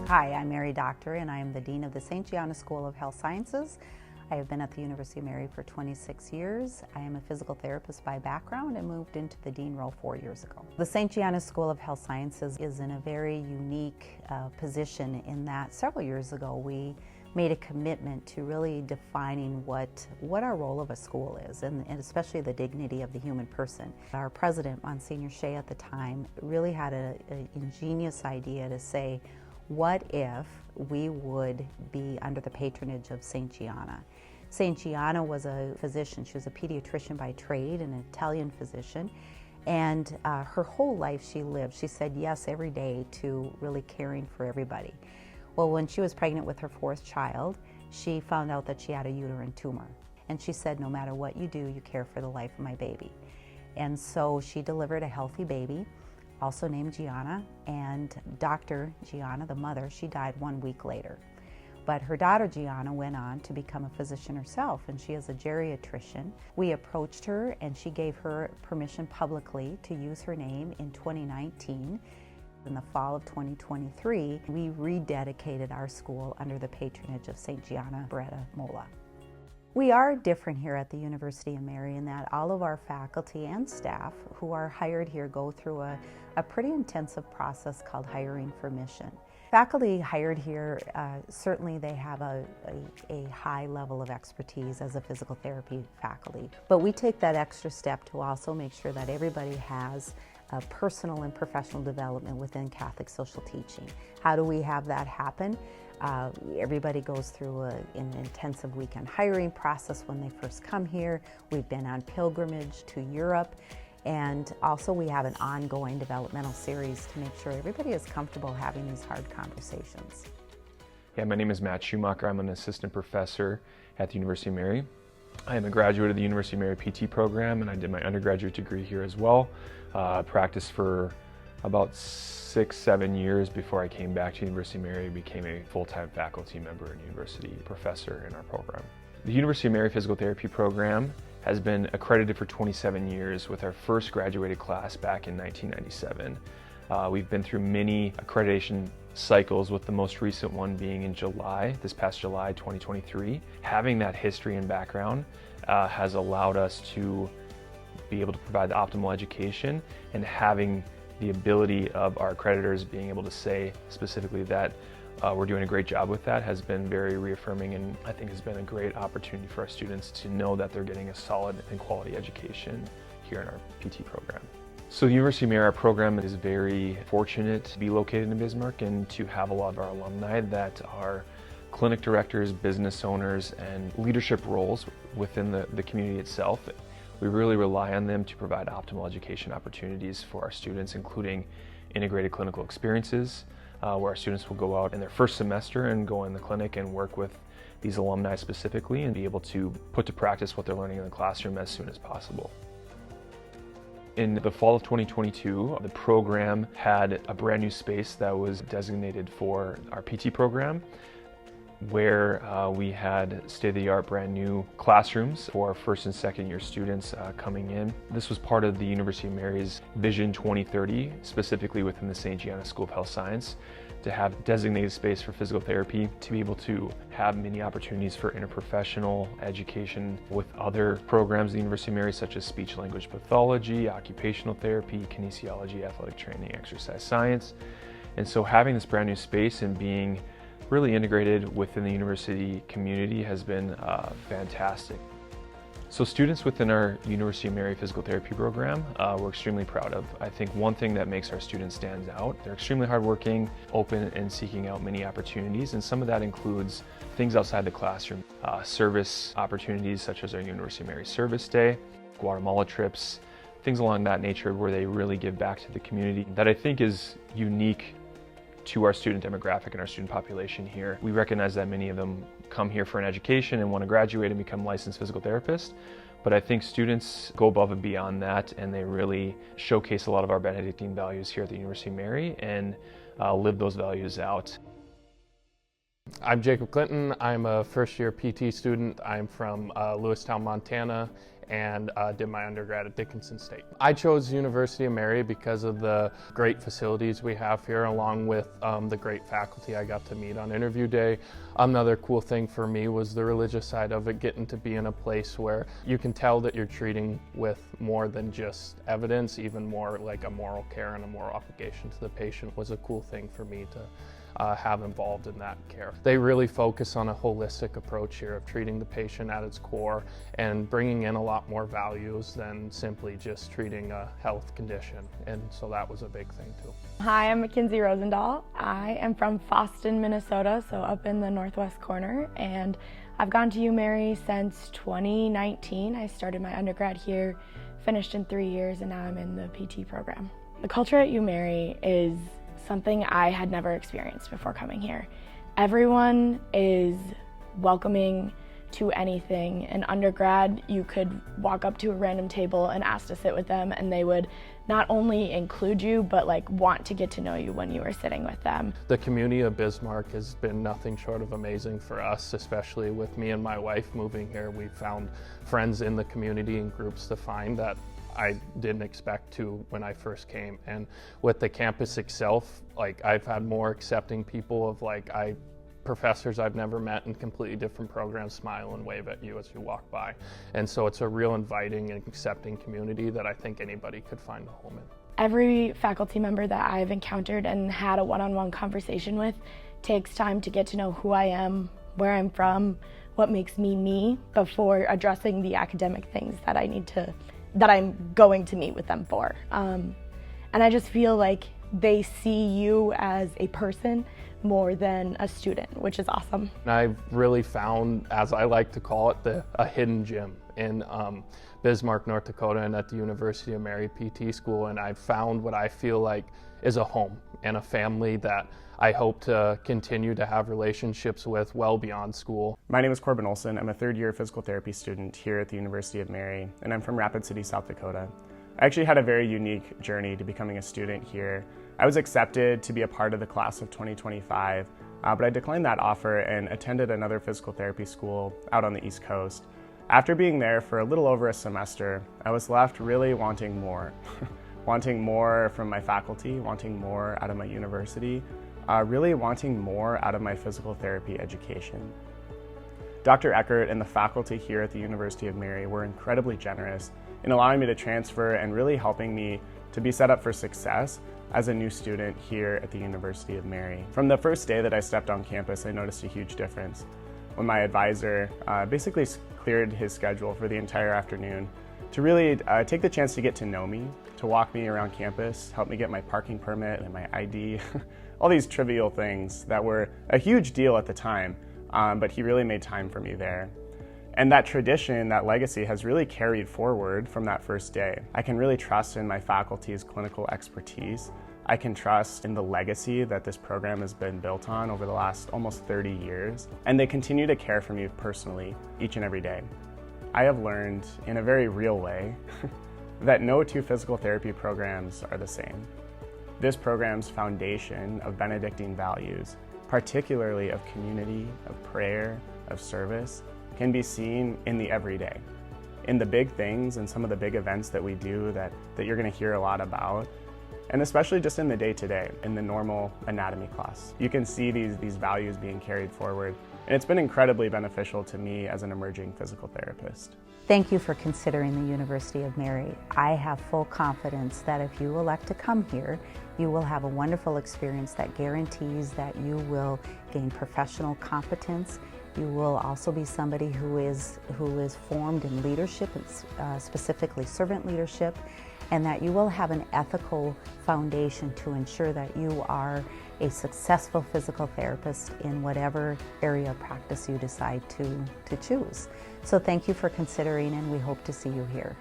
Hi, I'm Mary Doctor, and I am the Dean of the St. Gianna School of Health Sciences. I have been at the University of Mary for 26 years. I am a physical therapist by background and moved into the Dean role 4 years ago. The St. Gianna School of Health Sciences is in a very unique position in that several years ago we made a commitment to really defining what our role of a school is, and especially the dignity of the human person. Our president, Monsignor Shea at the time, really had an ingenious idea to say, what if we would be under the patronage of St. Gianna? St. Gianna was a physician. She was a pediatrician by trade, an Italian physician, and her whole life she said yes every day to really caring for everybody. Well, when she was pregnant with her fourth child, she found out that she had a uterine tumor. And she said, no matter what you do, you care for the life of my baby. And so she delivered a healthy baby, also named Gianna, and Dr. Gianna, the mother, she died 1 week later. But her daughter Gianna went on to become a physician herself, and she is a geriatrician. We approached her and she gave her permission publicly to use her name in 2019. In the fall of 2023, we rededicated our school under the patronage of St. Gianna Beretta Molla. We are different here at the University of Mary in that all of our faculty and staff who are hired here go through a pretty intensive process called hiring for mission. Faculty hired here, certainly they have a high level of expertise as a physical therapy faculty, but we take that extra step to also make sure that everybody has personal and professional development within Catholic social teaching. How do we have that happen? Everybody goes through an intensive weekend hiring process when they first come here. We've been on pilgrimage to Europe, and also we have an ongoing developmental series to make sure everybody is comfortable having these hard conversations. Yeah, my name is Matt Schumacher. I'm an assistant professor at the University of Mary. I am a graduate of the University of Mary PT program, and I did my undergraduate degree here as well. Practiced for about 6-7 years before I came back to the University of Mary and became a full-time faculty member and university professor in our program. The University of Mary Physical Therapy program has been accredited for 27 years with our first graduated class back in 1997. We've been through many accreditation cycles, with the most recent one being in this past July 2023. Having that history and background has allowed us to be able to provide the optimal education, and having the ability of our accreditors being able to say specifically that we're doing a great job with that has been very reaffirming, and I think has been a great opportunity for our students to know that they're getting a solid and quality education here in our PT program. So the University of Mary, our program is very fortunate to be located in Bismarck and to have a lot of our alumni that are clinic directors, business owners, and leadership roles within the community itself. We really rely on them to provide optimal education opportunities for our students, including integrated clinical experiences, where our students will go out in their first semester and go in the clinic and work with these alumni specifically and be able to put to practice what they're learning in the classroom as soon as possible. In the fall of 2022, the program had a brand new space that was designated for our PT program, where we had state-of-the-art brand new classrooms for our first and second year students coming in. This was part of the University of Mary's Vision 2030, specifically within the St. Gianna School of Health Science, to have designated space for physical therapy, to be able to have many opportunities for interprofessional education with other programs at the University of Mary, such as speech-language pathology, occupational therapy, kinesiology, athletic training, exercise science. And so having this brand new space and being really integrated within the university community has been fantastic. So students within our University of Mary Physical Therapy program we're extremely proud of. I think one thing that makes our students stand out, they're extremely hardworking, open, and seeking out many opportunities, and some of that includes things outside the classroom. Service opportunities such as our University of Mary Service Day, Guatemala trips, things along that nature where they really give back to the community that I think is unique to our student demographic and our student population here. We recognize that many of them come here for an education and want to graduate and become licensed physical therapists, but I think students go above and beyond that, and they really showcase a lot of our Benedictine values here at the University of Mary and live those values out. I'm Jacob Clinton. I'm a first-year PT student. I'm from Lewistown, Montana, and did my undergrad at Dickinson State. I chose University of Mary because of the great facilities we have here, along with the great faculty I got to meet on interview day. Another cool thing for me was the religious side of it, getting to be in a place where you can tell that you're treating with more than just evidence, even more like a moral care and a moral obligation to the patient was a cool thing for me to have involved in that care. They really focus on a holistic approach here of treating the patient at its core and bringing in a lot more values than simply just treating a health condition, and so that was a big thing too. Hi, I'm Mackenzie Rosendahl. I am from Fosston, Minnesota, so up in the northwest corner, and I've gone to UMary since 2019. I started my undergrad here, finished in 3 years, and now I'm in the PT program. The culture at UMary is something I had never experienced before coming here. Everyone is welcoming to anything. In undergrad, you could walk up to a random table and ask to sit with them, and they would not only include you, but want to get to know you when you were sitting with them. The community of Bismarck has been nothing short of amazing for us, especially with me and my wife moving here. We found friends in the community and groups to find that I didn't expect to when I first came. And with the campus itself, I've had more accepting people of professors I've never met in completely different programs smile and wave at you as you walk by. And so it's a real inviting and accepting community that I think anybody could find a home in. Every faculty member that I've encountered and had a one-on-one conversation with takes time to get to know who I am, where I'm from, what makes me me, before addressing the academic things that I'm going to meet with them for. And I just feel like they see you as a person more than a student, which is awesome. I've really found, as I like to call it, a hidden gem in Bismarck, North Dakota, and at the University of Mary PT School, and I've found what I feel like is a home and a family that I hope to continue to have relationships with well beyond school. My name is Corbin Olson. I'm a third-year physical therapy student here at the University of Mary, and I'm from Rapid City, South Dakota. I actually had a very unique journey to becoming a student here. I was accepted to be a part of the class of 2025, but I declined that offer and attended another physical therapy school out on the East Coast. After being there for a little over a semester, I was left really wanting more. Wanting more from my faculty, wanting more out of my university, really wanting more out of my physical therapy education. Dr. Eckert and the faculty here at the University of Mary were incredibly generous in allowing me to transfer and really helping me to be set up for success as a new student here at the University of Mary. From the first day that I stepped on campus, I noticed a huge difference. When my advisor basically cleared his schedule for the entire afternoon to really take the chance to get to know me, to walk me around campus, help me get my parking permit and my ID, all these trivial things that were a huge deal at the time, but he really made time for me there. And that tradition, that legacy has really carried forward from that first day. I can really trust in my faculty's clinical expertise. I can trust in the legacy that this program has been built on over the last almost 30 years, and they continue to care for me personally each and every day. I have learned in a very real way that no two physical therapy programs are the same. This program's foundation of Benedictine values, particularly of community, of prayer, of service, can be seen in the everyday, in the big things and some of the big events that we do that you're going to hear a lot about, and especially just in the day-to-day, in the normal anatomy class. You can see these values being carried forward, and it's been incredibly beneficial to me as an emerging physical therapist. Thank you for considering the University of Mary. I have full confidence that if you elect to come here, you will have a wonderful experience that guarantees that you will gain professional competence. You will also be somebody who is formed in leadership, specifically servant leadership, and that you will have an ethical foundation to ensure that you are a successful physical therapist in whatever area of practice you decide to choose. So thank you for considering, and we hope to see you here.